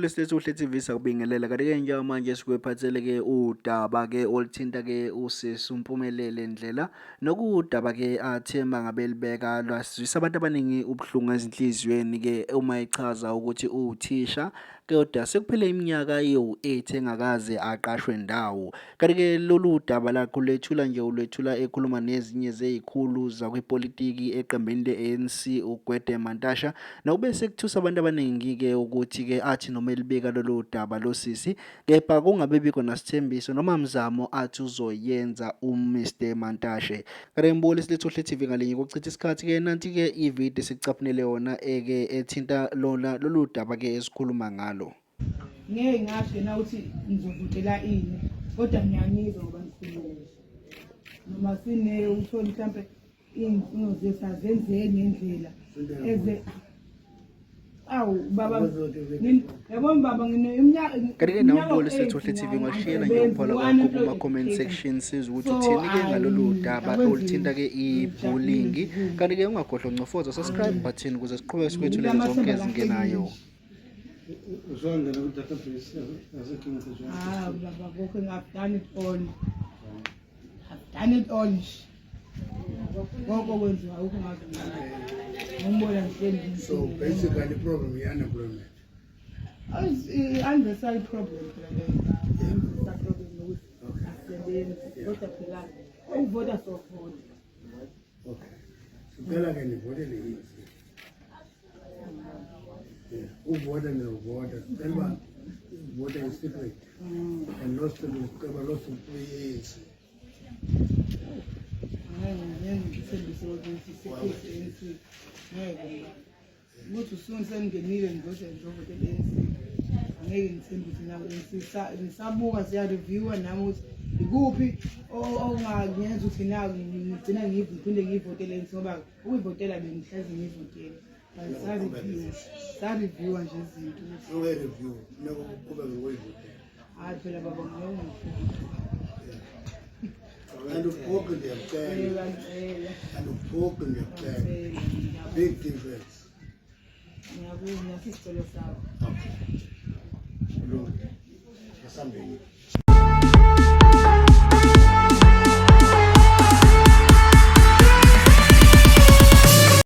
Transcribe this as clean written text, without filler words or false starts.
lesilethu uhle TV sakubingelela kanti-ke njengamanje sikwephathele-ke udaba-ke oluthinta-ke usisi uMpumelele Ndlela nokudaba-ke athemba ngabe libeka lwazwisa abantu abaningi ubuhlungu ezinhliziyweni-ke uma echaza ukuthi uwuthisha kodwa sekuphele iminyaka ewu-8 engakaze aqashwe ndawo. Kanti-ke lolu daba lakho ulethula nje ulethula ekhuluma nezinye zeyikhulu zakwepolitiki eqembini le-ANC uGwede Mantashe nawube sekuthusa abantu abaningi-ke ukuthi-ke athi noma elibika lolu daba losisi kepha kungabe bikho nasithembiso noma mzamo athi uzoyenza uMr Mantashe. Kanti ngibukele isilethu uhle TV ngalinye ukuchitha isikhathi-ke nanti-ke ividiyo esikucaphunele yona ethinta lolu daba-ke esikhuluma ngalo. Ngeke ngasho na ukuthi ngizovutela ini kodwa ngiyamizwa ngoba ngikhulule noma sine uthole mhlambe inkingo zesazenzeni ngendlela eze baba yabona baba ngineminyaka kanti-ke nawubukele isilethu uhle TV ngwashiyela nje ukuphola kwakho kuma-comment section siza ukuthi uthini-ke ngalolu daba oluthinta-ke ibhulingi. Kanti-ke ungakhohlwa ncofoza subscribe button ukuze siqhubeke sikwethule zonke ezingenayo. Usongena ku-database yaseKing's baba konke I've done it all konke okwenziwa ukho ngibona ngihleli. So basically the problem is unemployment. Unnecessary problem kodwa phela ukuvota sovota. Okay. Siphela ke nivotele yini? Uvota ngevota. Sicela vote in secret. And lost to ANC. Ukuthi sengingenile ngizoze ngizovote ANC angeke ngithembise nawe ngisabuka siya-review-a nami ukuthi ikuphi okungangenza ukuthi nawe ngigcina ngiphinde ngiyivotele ANC ngoba ukuyivotela bengihlezi ngiyivotele sa-review-a nje izinto Review, never kube ngoyivotela. hayi phela baba And uphokwe ndiyacela. And uphokwe ndiyacela. Big difference. ngiyabona isicelo sakho. Okay. Look, asambeni.